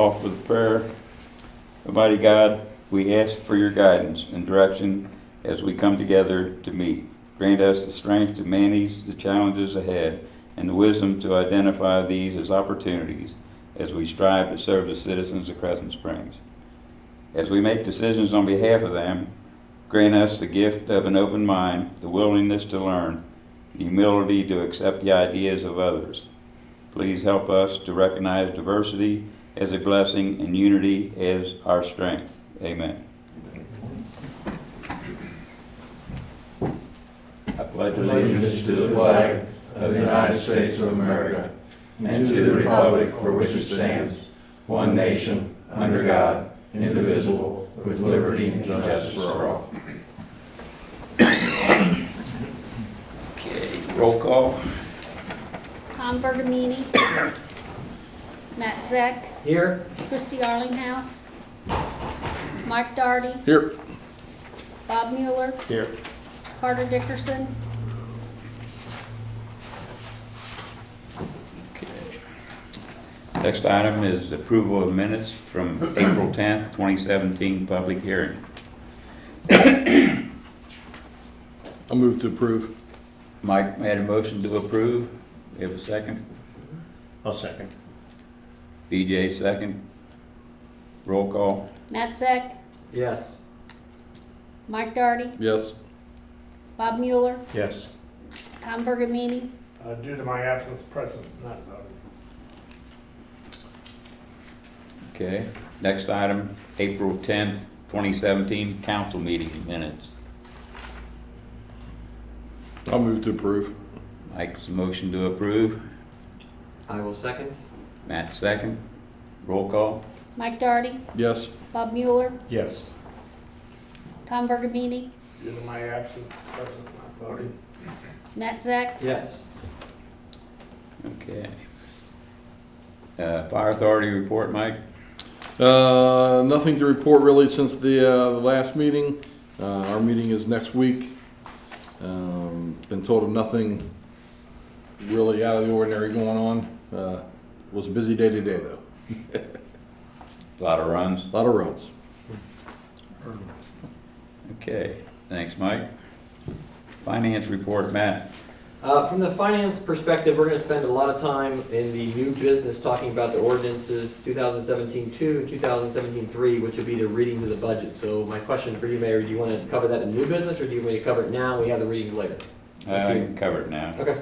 all for the prayer. Almighty God, we ask for your guidance and direction as we come together to meet. Grant us the strength to manage the challenges ahead and the wisdom to identify these as opportunities as we strive to serve the citizens of Crescent Springs. As we make decisions on behalf of them, grant us the gift of an open mind, the willingness to learn, the humility to accept the ideas of others. Please help us to recognize diversity as a blessing and unity as our strength. Amen. I pledge allegiance to the flag of the United States of America and to the republic for which it stands, one nation, under God, indivisible, with liberty and justice for all. Okay, roll call. Tom Bergamini. Matt Zeck. Here. Christy Arlinghouse. Mike Daugherty. Here. Bob Mueller. Here. Carter Dickerson. Next item is approval of minutes from April 10th, 2017 public hearing. I'll move to approve. Mike made a motion to approve. We have a second. I'll second. BJ second. Roll call. Matt Zeck. Yes. Mike Daugherty. Yes. Bob Mueller. Yes. Tom Bergamini. Due to my absence, present is not voting. Okay. Next item, April 10th, 2017 council meeting minutes. I'll move to approve. Mike's motion to approve. I will second. Matt second. Roll call. Mike Daugherty. Yes. Bob Mueller. Yes. Tom Bergamini. Due to my absence, present not voting. Matt Zeck. Yes. Okay. Fire authority report, Mike. Nothing to report really since the last meeting. Our meeting is next week. Been told of nothing really out of the ordinary going on. Was a busy day today though. A lot of runs. A lot of runs. Okay. Thanks, Mike. Finance report, Matt. From the finance perspective, we're going to spend a lot of time in the new business talking about the ordinances 2017-2 and 2017-3, which will be the readings of the budget. So my question for you, Mayor, do you want to cover that in new business, or do you want me to cover it now and we have the readings later? I can cover it now. Okay.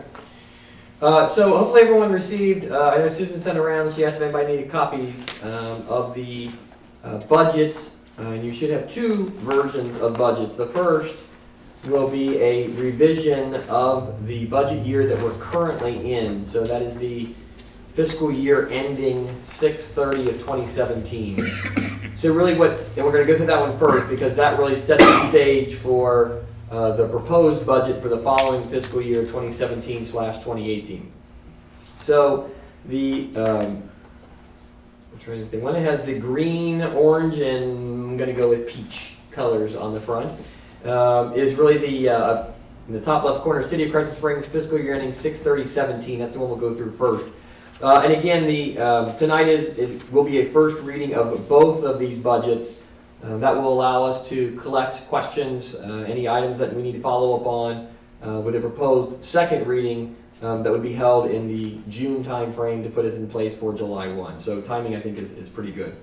So hopefully everyone received, I know Susan sent around, she asked if anybody needed copies of the budgets. And you should have two versions of budgets. The first will be a revision of the budget year that we're currently in. So that is the fiscal year ending 6/30 of 2017. So really and we're going to go through that one first because that really sets the stage for the proposed budget for the following fiscal year 2017/2018. So the one that has the green, orange, and I'm going to go with peach colors on the front is really in the top left corner, City of Crescent Springs, fiscal year ending 6/30/17. That's the one we'll go through first. And again, tonight will be a first reading of both of these budgets. That will allow us to collect questions, any items that we need to follow up on with a proposed second reading that would be held in the June timeframe to put us in place for July 1. So timing, I think, is pretty good.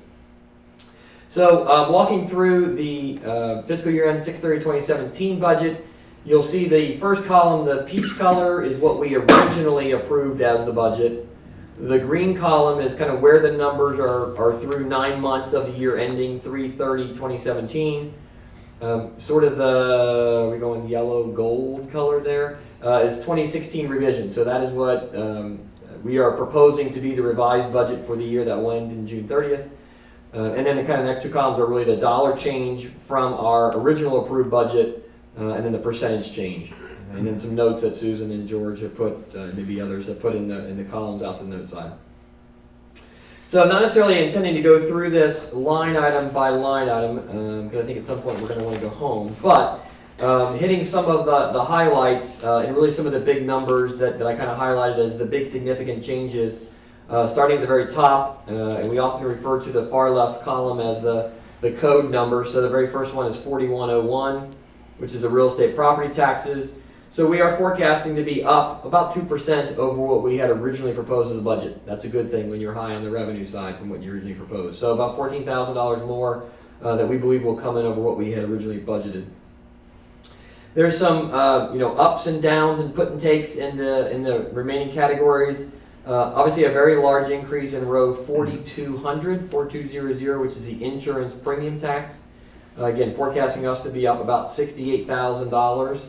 So walking through the fiscal year end 6/30/2017 budget, you'll see the first column, the peach color, is what we originally approved as the budget. The green column is kind of where the numbers are through 9 months of the year ending 3/30/2017. Sort of we're going with yellow gold color there, is 2016 revision. So that is what we are proposing to be the revised budget for the year that will end in June 30th. And then the kind of next two columns are really the dollar change from our original approved budget and then the percentage change. And then some notes that Susan and George have put, maybe others have put in the columns out to the note side. So not necessarily intending to go through this line item by line item, because I think at some point we're going to want to go home, but hitting some of the highlights and really some of the big numbers that I kind of highlighted as the big significant changes Starting at the very top, and we often refer to the far left column as the code number. So the very first one is 4101, which is the real estate property taxes. So we are forecasting to be up about 2% over what we had originally proposed as a budget. That's a good thing when you're high on the revenue side from what you originally proposed. So about $14,000 more that we believe will come in over what we had originally budgeted. There's some ups and downs and put and takes in the remaining categories. Obviously a very large increase in row 4200, which is the insurance premium tax. Again, forecasting us to be up about $68,000.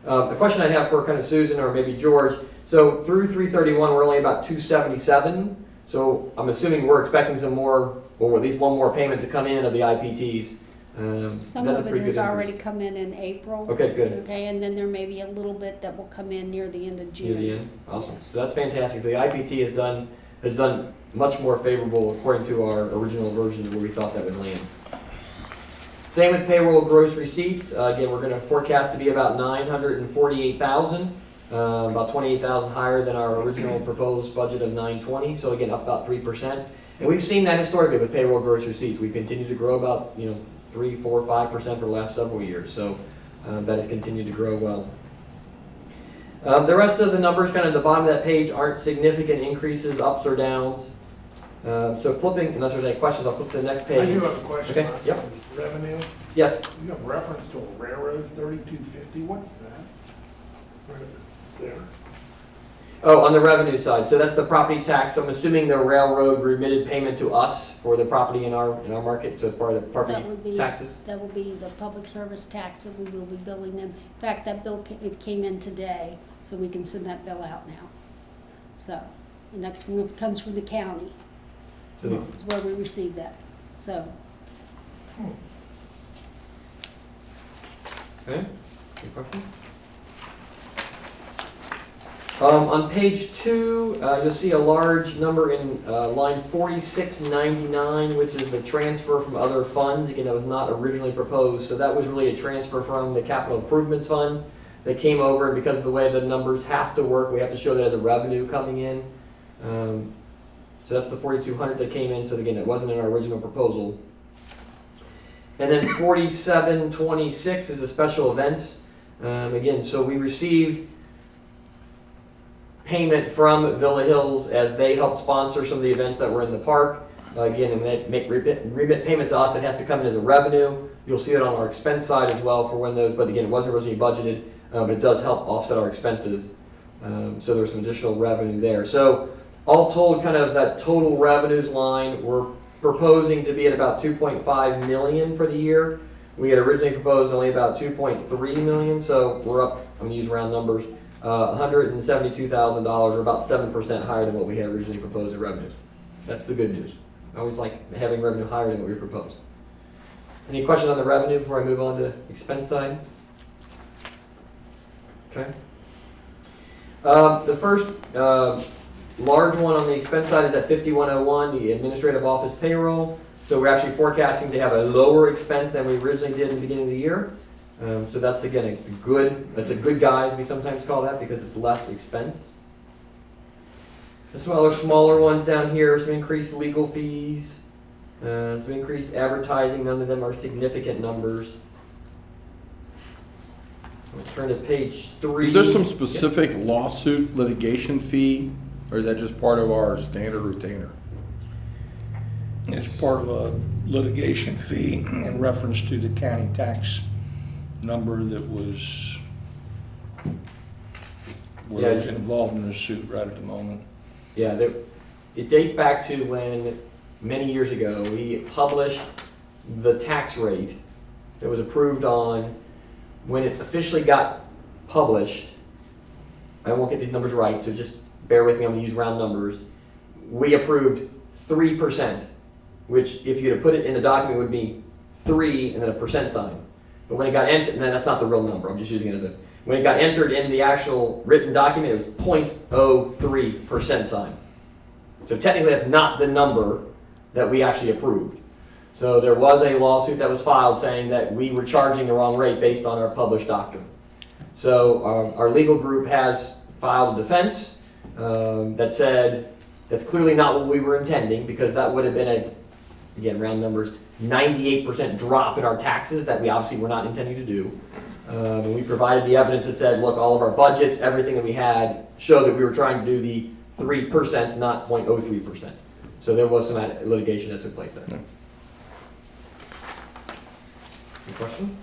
A question I'd have for kind of Susan or maybe George. So through 331, we're only about 277. So I'm assuming we're expecting some more, or at least one more payment to come in of the IPTs. Some that's a of it pretty has good already increase. come in April. Okay, good. Okay, and then there may be a little bit that will come in near the end of June. Near the end, awesome. Yes. So that's fantastic. The IPT has done much more favorable according to our original version of where we thought that would land. Same with payroll gross receipts. Again, we're going to forecast to be about 948,000, about 28,000 higher than our original proposed budget of 920. So again, up about 3%. And we've seen that historically with payroll gross receipts. We continue to grow about 3, 4, 5% for the last several years. So that has continued to grow well. The rest of the numbers, kind of at the bottom of that page, aren't significant increases, ups or downs. So flipping, unless there's any questions, I'll flip to the next I page. do have a question Okay, on yep. revenue. Yes. You have reference to a railroad 3250, what's that? Right there. Oh, on the revenue side. So that's the property tax. So I'm assuming the railroad remitted payment to us for the property in our market. So it's part of the property That would be, taxes. that will be the public service tax that we will be billing them. In fact, that bill it came in today, so we can send that bill out now. So, and that's when it comes from the county, So the, is where we receive that. So, okay. Any questions? On page 2, you'll see a large number in line 4699, which is the transfer from other funds. Again, that was not originally proposed, so that was really a transfer from the capital improvements fund that came over, and because of the way the numbers have to work, we have to show that as a revenue coming in. So that's the 4,200 that came in. So again, it wasn't in our original proposal. And then 4726 is the special events. Again, so we received payment from Villa Hills as they helped sponsor some of the events that were in the park. Again, and they make remit payment to us. It has to come in as a revenue. You'll see it on our expense side as well for when those, but again, it wasn't originally budgeted, but it does help offset our expenses. So there's some additional revenue there. So all told, kind of that total revenues line, we're proposing to be at about 2.5 million for the year. We had originally proposed only about 2.3 million, so we're up, I'm gonna use round numbers, $172,000, or about 7% higher than what we had originally proposed in revenues. That's the good news. I always like having revenue higher than what we proposed. Any questions on the revenue before I move on to expense side? Okay. The first large one on the expense side is at 5101, the administrative office payroll. So we're actually forecasting to have a lower expense than we originally did in the beginning of the year. So that's again that's a good guy, as we sometimes call that, because it's less expense. The smaller ones down here, some increased legal fees, some increased advertising. None of them are significant numbers. We'll turn to page 3. Is there some specific lawsuit litigation fee, or is that just part of our standard retainer? It's part of a litigation fee in reference to the county tax number that was, we're Yeah. involved in a suit right at the moment. Yeah, it dates back to when, many years ago, we published the tax rate that was approved on, when it officially got published. I won't get these numbers right, so just bear with me, I'm gonna use round numbers. We approved 3%, which if you had put it in the document would be 3 and then a percent sign. But when it got entered, and that's not the real number, I'm just using it as a, when it got entered in the actual written document, it was 0.03% sign. So technically that's not the number that we actually approved. So there was a lawsuit that was filed saying that we were charging the wrong rate based on our published doctrine. So our legal group has filed a defense that said That's clearly not what we were intending, because that would have been a, again, round numbers, 98% drop in our taxes that we obviously were not intending to do. And we provided the evidence that said, look, all of our budgets, everything that we had, showed that we were trying to do the 3%, not 0.03%. So there was some litigation that took place there. Yeah. Any question?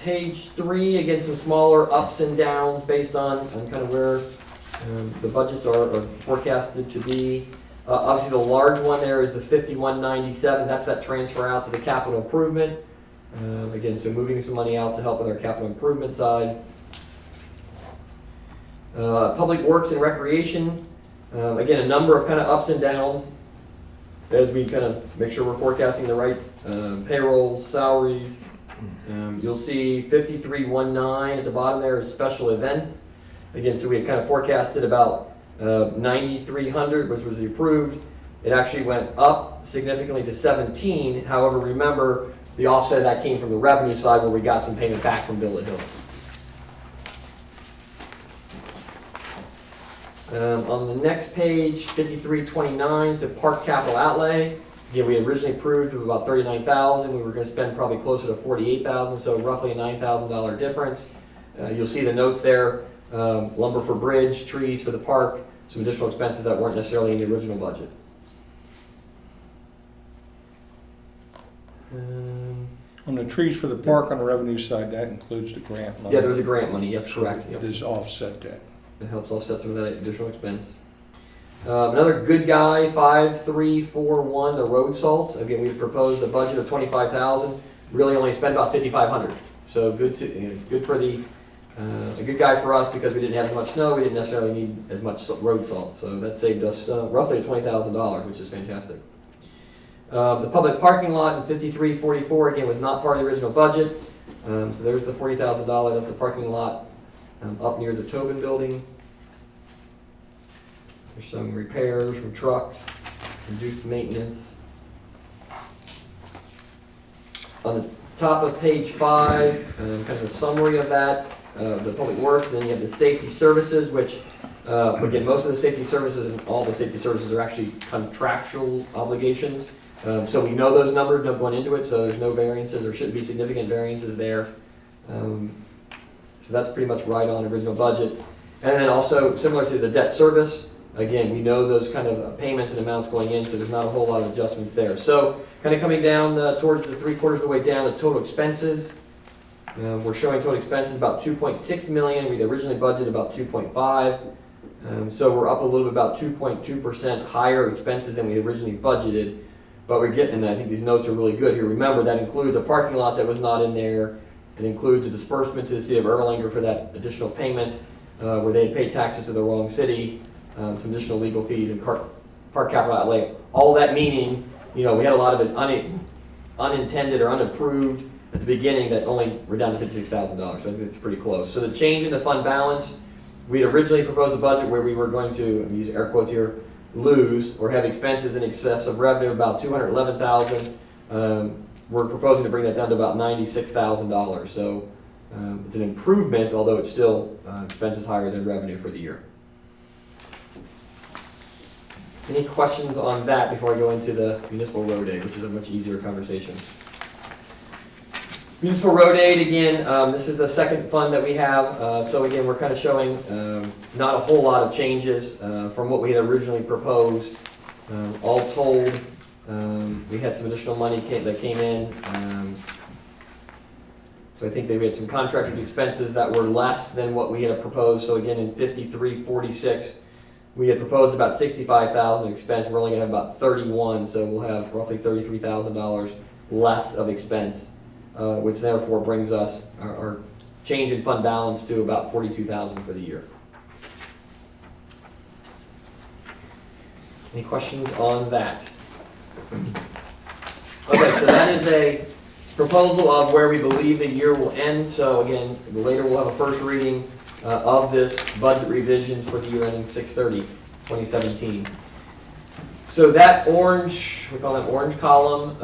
Page 3, again, some smaller ups and downs based on kind of where the budgets are forecasted to be. Obviously, the large one there is the 5197. That's that transfer out to the capital improvement. Again, so moving some money out to help with our capital improvement side. Public Works and Recreation. Again, a number of kind of ups and downs as we kind of make sure we're forecasting the right payrolls, salaries. You'll see 5319 at the bottom there is special events. Again, so we had kind of forecasted about 9,300, which was approved. It actually went up significantly to 17. However, remember, the offset of that came from the revenue side where we got some payment back from Villa Hills. On the next page, 5329, so park capital outlay. Again, we originally approved of about 39,000. We were going to spend probably closer to 48,000, so roughly a $9,000 difference. You'll see the notes there: lumber for bridge, trees for the park, some additional expenses that weren't necessarily in the original budget. On the trees for the park on the revenue side, that includes the grant money. Yeah, there was a grant money. Yes, correct. Yep. This offset that. It helps offset some of that additional expense. Another good guy, 5341, the road salt. Again, we proposed a budget of 25,000. Really only spent about 5,500. So good for the a good guy for us because we didn't have as much snow. We didn't necessarily need as much road salt. So that saved us roughly $20,000, which is fantastic. The public parking lot in 5344 again was not part of the original budget. So there's the $40,000. That's the parking lot up near the Tobin building. There's some repairs from trucks, reduced maintenance. On the top of page 5, kind of a summary of that, the public works, and then you have the safety services, which, again, most of the safety services and all the safety services are actually contractual obligations. So we know those numbers, no going into it, so there's no variances, there shouldn't be significant variances there. So that's pretty much right on original budget. And then also, similar to the debt service, again, we know those kind of payments and amounts going in, so there's not a whole lot of adjustments there. So kind of coming down towards the 3/4 of the way down, the total expenses. We're showing total expenses about 2.6 million. We'd originally budgeted about 2.5. So we're up a little bit, about 2.2% higher expenses than we originally budgeted. But we're getting, and I think these notes are really good here. Remember, that includes a parking lot that was not in there. It includes a disbursement to the city of Erlanger for that additional payment where they had paid taxes to the wrong city, some additional legal fees and park capital outlay. All that meaning, we had a lot of it unintended or unapproved at the beginning that only we're down to $56,000. So I think it's pretty close. So the change in the fund balance, we had originally proposed a budget where we were going to, I'm using air quotes here, lose or have expenses in excess of revenue about $211,000. We're proposing to bring that down to about $96,000. So it's an improvement, although it's still expenses higher than revenue for the year. Any questions on that before I go into the municipal road aid, which is a much easier conversation? Municipal road aid, again, this is the second fund that we have. So again, we're kind of showing not a whole lot of changes from what we had originally proposed. All told, we had some additional money that came in. So I think we had some contractors' expenses that were less than what we had proposed. So again, in 5346, we had proposed about $65,000 expense. We're only going to have about 31, so we'll have roughly $33,000 less of expense, which therefore brings us our change in fund balance to about $42,000 for the year. Any questions on that? Okay, so that is a proposal of where we believe the year will end. So again, later we'll have a first reading of this budget revisions for the year ending 6/30/2017. So that orange, we call that orange column,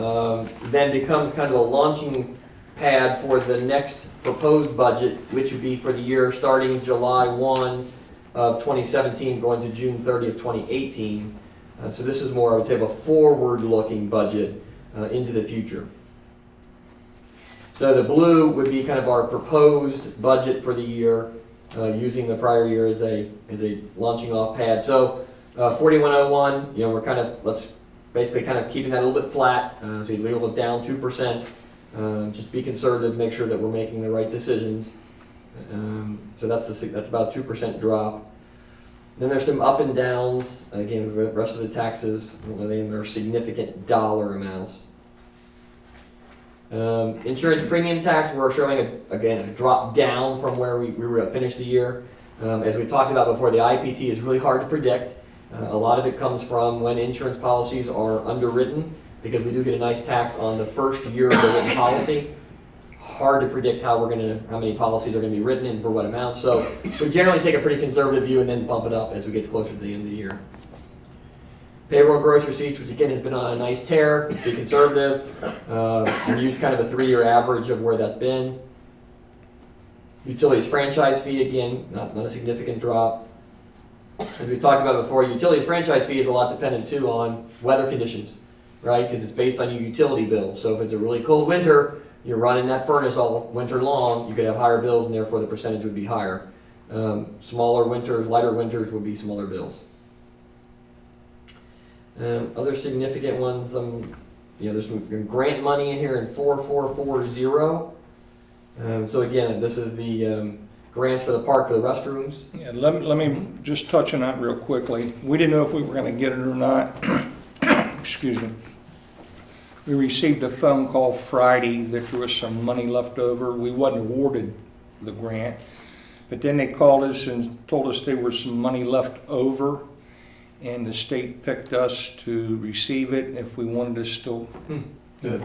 then becomes kind of a launching pad for the next proposed budget, which would be for the year starting July 1, of 2017 going to June 30th, 2018. So this is more, I would say, of a forward-looking budget into the future. So the blue would be kind of our proposed budget for the year, using the prior year as a launching off pad. So 4101, we're kind of, let's basically kind of keeping that a little bit flat. So you leave it down 2%. Just be conservative, make sure that we're making the right decisions. So that's about a 2% drop. Then there's some up and downs. Again, the rest of the taxes, they are significant dollar amounts. Insurance premium tax, we're showing a drop down from where we were at finished the year. As we talked about before, the IPT is really hard to predict. A lot of it comes from when insurance policies are underwritten, because we do get a nice tax on the first year of the written policy. Hard to predict how many policies are going to be written and for what amounts. So we generally take a pretty conservative view and then bump it up as we get closer to the end of the year. Payroll gross receipts, which again has been on a nice tear, be conservative, and use kind of a 3-year average of where that's been. Utilities franchise fee, again, not a significant drop. As we talked about before, utilities franchise fee is a lot dependent too on weather conditions, right? Because it's based on your utility bill. So if it's a really cold winter, you're running that furnace all winter long, you could have higher bills and therefore the percentage would be higher. Smaller winters, lighter winters would be smaller bills. Other significant ones, there's some grant money in here in 4440. So again, this is the grants for the park for the restrooms. Yeah, let me just touch on that real quickly. We didn't know if we were going to get it or not. Excuse me. We received a phone call Friday that there was some money left over. We wasn't awarded the grant, but then they called us and told us there was some money left over, and the state picked us to receive it if we wanted to still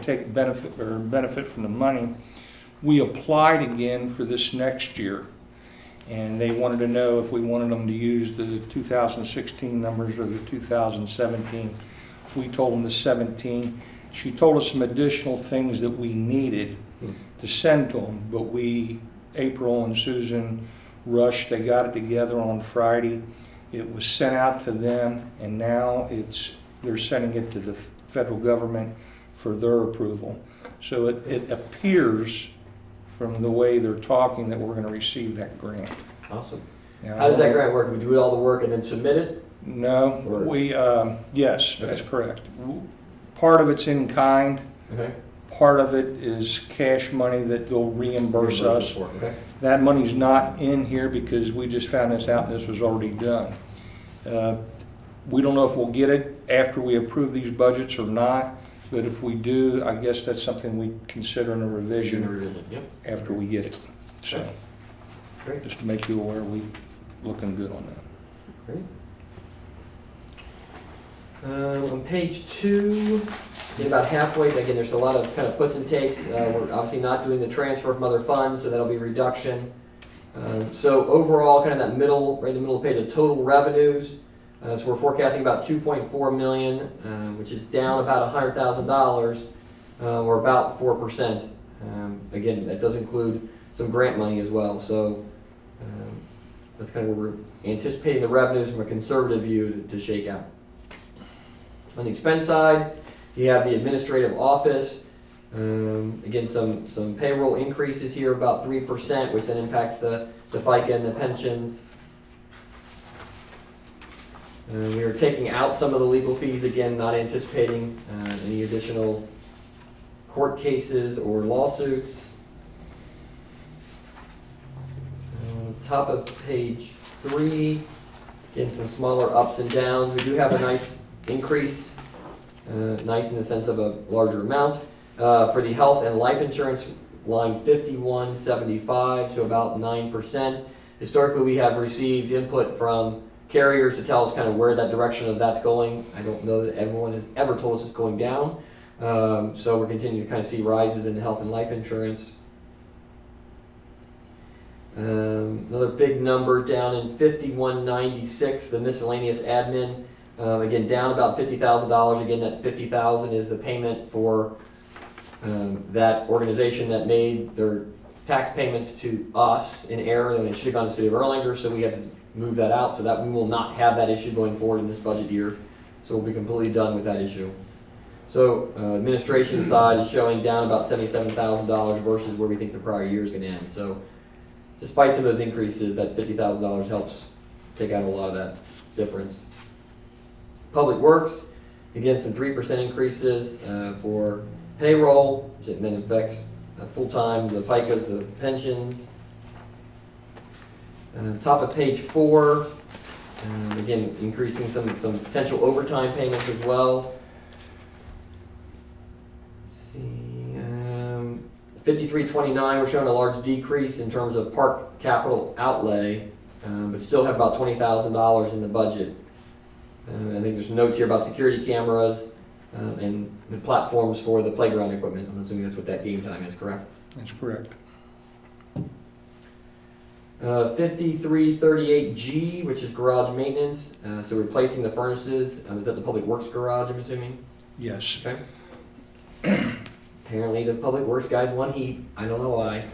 take benefit from the money. We applied again for this next year, and they wanted to know if we wanted them to use the 2016 numbers or the 2017. We told them the 17. She told us some additional things that we needed to send to them, but April and Susan rushed. They got it together on Friday. It was sent out to them, and now they're sending it to the federal government for their approval. So it appears from the way they're talking that we're going to receive that grant. Awesome. Now, How does that grant work? Do we do all the work and then submit it? No, yes, that's correct. Part of it's in kind. Okay. Part of it is cash money that they'll reimburse us. Okay. That money's not in here because we just found this out and this was already done. We don't know if we'll get it after we approve these budgets or not, but if we do, I guess that's something we consider in a revision after we get it. So, great. Just to make you aware, we're looking good on that. Great. On page 2, about halfway, again, there's a lot of kind of puts and takes. We're obviously not doing the transfer from other funds, so that'll be a reduction. So overall, kind of that middle, right in the middle of the page, the total revenues. So we're forecasting about 2.4 million, which is down about $100,000, or about 4%. Again, that does include some grant money as well. So that's kind of where we're anticipating the revenues from a conservative view to shake out. On the expense side, you have the administrative office. Again, some payroll increases here, about 3%, which then impacts the FICA and the pensions. We are taking out some of the legal fees, again, not anticipating any additional court cases or lawsuits. Top of page 3, again, some smaller ups and downs. We do have a nice increase, nice in the sense of a larger amount. For the health and life insurance line 5175, so about 9%. Historically, we have received input from carriers to tell us kind of where that direction of that's going. I don't know that everyone has ever told us it's going down. So we're continuing to kind of see rises in health and life insurance. Another big number down in 5196, the miscellaneous admin. Again, down about $50,000. Again, that $50,000 is the payment for that organization that made their tax payments to us in error, and it should have gone to the city of Erlanger, so we had to move that out so that we will not have that issue going forward in this budget year. So we'll be completely done with that issue. So administration side is showing down about $77,000 versus where we think the prior year is going to end. So despite some of those increases, that $50,000 helps take out a lot of that difference. Public Works, again, some 3% increases for payroll, which then affects full-time, the FICAs, the pensions. Top of page 4, again, increasing some potential overtime payments as well. Let's see, 5329, we're showing a large decrease in terms of park capital outlay, but still have about $20,000 in the budget. I think there's notes here about security cameras and the platforms for the playground equipment. I'm assuming that's what that game time is, correct? That's correct. 5338G, which is garage maintenance, so replacing the furnaces. Is that the Public Works garage, I'm assuming? Yes. Okay. Apparently the Public Works guys want heat. I don't know why.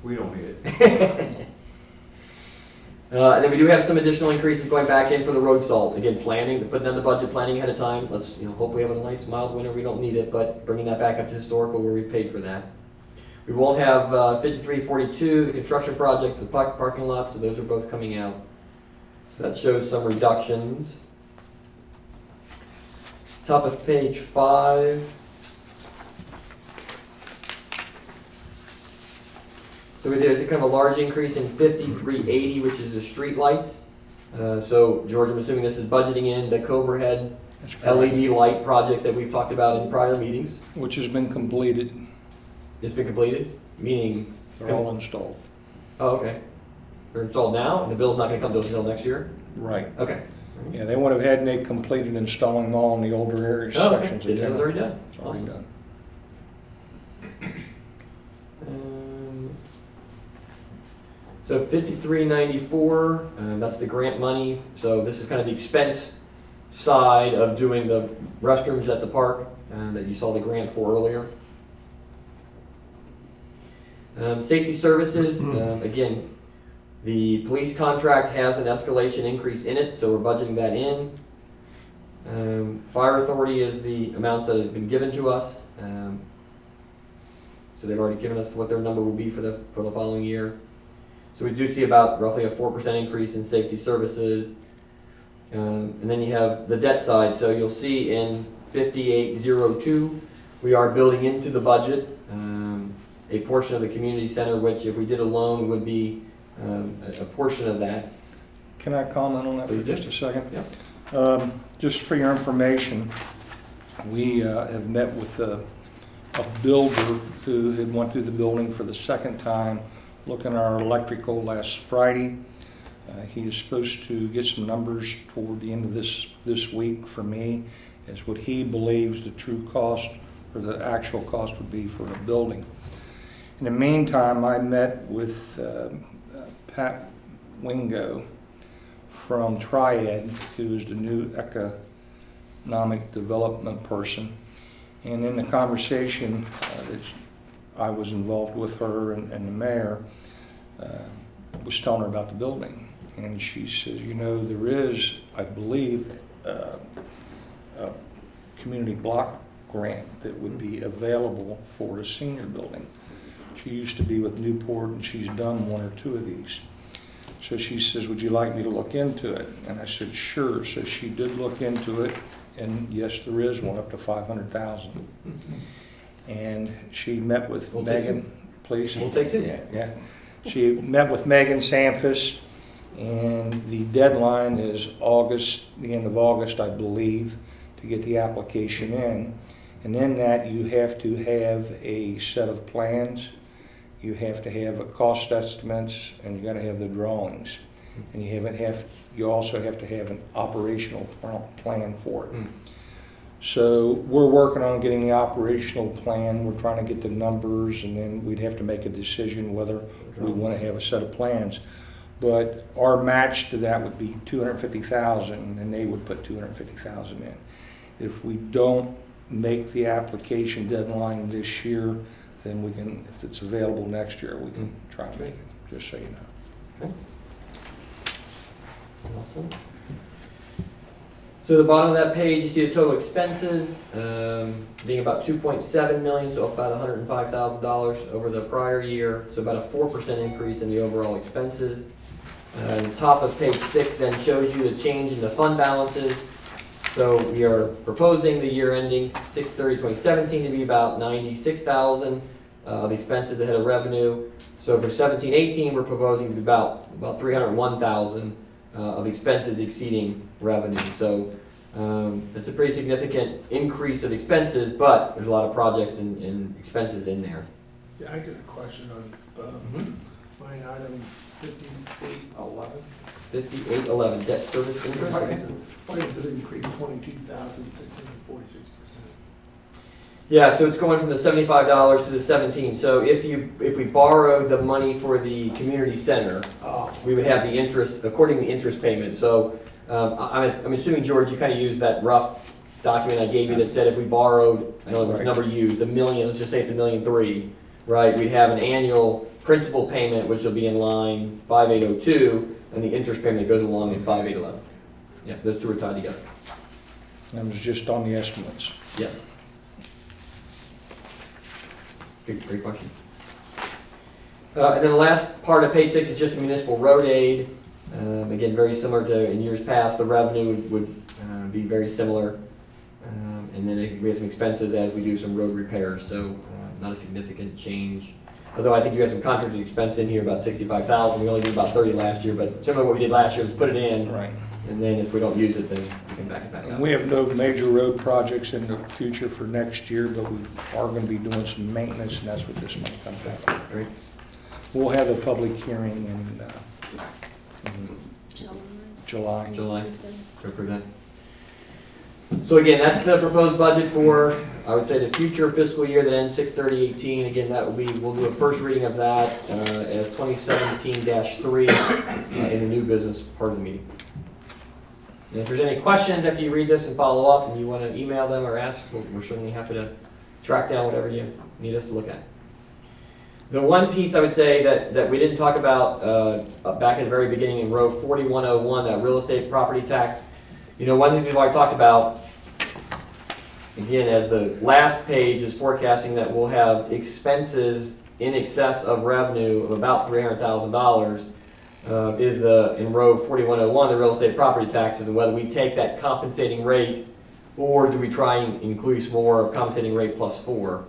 We don't need it. And then we do have some additional increases going back in for the road salt. Again, planning, putting down the budget, planning ahead of time. Let's hope we have a nice mild winter. We don't need it, but bringing that back up to historical where we paid for that. We won't have 5342, the construction project, the parking lot, so those are both coming out. So that shows some reductions. Top of page 5. So there's a kind of a large increase in 5380, which is the street lights. So George, I'm assuming this is budgeting in the Cobra Head That's correct. LED light project that we've talked about in prior meetings. Which has been completed. It's been completed, meaning, They're all installed. oh, okay. They're installed now, and the bill's not gonna come to us until next year? Right. Okay. Yeah, they would have had they completed installing them all in the older area Oh, okay. sections. of Didn't know it was town. already done. It's already Awesome. done. So 5394, that's the grant money. So this is kind of the expense side of doing the restrooms at the park that you saw the grant for earlier. Safety services, again, the police contract has an escalation increase in it, so we're budgeting that in. Fire authority is the amounts that have been given to us. So they've already given us what their number will be for the following year. So we do see about roughly a 4% increase in safety services. And then you have the debt side. So you'll see in 5802, we are building into the budget a portion of the community center, which if we did a loan would be a portion of that. Can I comment on that for Please do. just a second? Yeah. Just for your information, we have met with a builder who had went through the building for the second time, looking at our electrical last Friday. He is supposed to get some numbers toward the end of this week for me as what he believes the true cost or the actual cost would be for a building. In the meantime, I met with Pat Wingo from Triad, who is the new economic development person. And in the conversation that I was involved with her and the mayor, was telling her about the building. And she says, there is, I believe, a community block grant that would be available for a senior building. She used to be with Newport and she's done 1 or 2 of these. So she says, would you like me to look into it? And I said, sure. So she did look into it, and yes, there is one up to $500,000. And she met with We'll take Megan, two. please. We'll take 2. Yeah. She met with Megan Sanfus, and the deadline is the end of August, I believe, to get the application in. And in that, you have to have a set of plans. You have to have cost estimates, and you got to have the drawings. And you also have to have an operational plan for it. So we're working on getting the operational plan. We're trying to get the numbers, and then we'd have to make a decision whether we want to have a set of plans. But our match to that would be $250,000, and they would put $250,000 in. If we don't make the application deadline this year, then we can, if it's available next year, we can try to make it, just so you know. Awesome. So the bottom of that page, you see the total expenses being about 2.7 million, so up about $105,000 over the prior year. So about a 4% increase in the overall expenses. The top of page 6 then shows you the change in the fund balances. So we are proposing the year ending 6/30/2017 to be about 96,000 of expenses ahead of revenue. So for 17/18, we're proposing to be about 301,000 of expenses exceeding revenue. So it's a pretty significant increase of expenses, but there's a lot of projects and expenses in there. Yeah, I get a question on, line item 5811. 5811, debt service interest. Why does it increase 22,646%? Yeah, so it's going from the $75 to the 17. So if we borrowed the money for the community center, Oh, we would have the interest, according to the interest payment. So I'm assuming, George, you kind of used that rough document I gave you that said if we borrowed, I don't know if it's number used, $1 million, let's just say it's $1.3 million, right? We'd have an annual principal payment, which will be in line 5802, and the interest payment goes along in 5811. Yeah, those two are tied together. That was just on the estimates. Yes. Great question. And then the last part of page 6 is just municipal road aid. Again, very similar to in years past, the revenue would be very similar. And then we have some expenses as we do some road repairs, so not a significant change. Although I think you have some contractor's expense in here, about $65,000. We only did about 30 last year, but similar to what we did last year, let's put it in. Right. And then if we don't use it, then we can back it back And out. we have no major road projects in the future for next year, but we are going to be doing some maintenance, and that's what this money comes out of. Great. We'll have a public hearing in July. July. To approve that. So again, that's the proposed budget for, I would say, the future fiscal year that ends 6/30/18. Again, that will be, we'll do a first reading of that as 2017-3 in the new business part of the meeting. And if there's any questions after you read this and follow up and you want to email them or ask, we're certainly happy to track down whatever you need us to look at. The one piece I would say that we didn't talk about back at the very beginning in row 4101, that real estate property tax. You know, one thing we've already talked about, again, as the last page is forecasting that we'll have expenses in excess of revenue of about $300,000, is in row 4101, the real estate property taxes, and whether we take that compensating rate or do we try and increase more of compensating rate plus 4.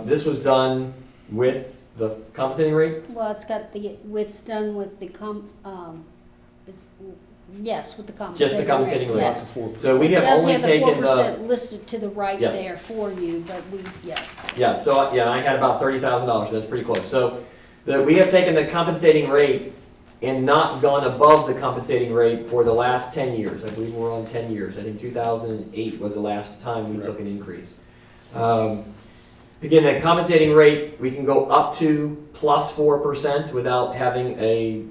This was done with the compensating rate? Well, it's got it's done with the yes, with the compensating rate. Just the compensating rate. Yes. So we have only taken It does have the 4% listed to the right Yes. there for you, but yes. Yeah, so yeah, I had about $30,000, so that's pretty close. So we have taken the compensating rate and not gone above the compensating rate for the last 10 years. I believe we're on 10 years. I think 2008 was the last time we took an increase. Again, that compensating rate, we can go up to plus 4% without having a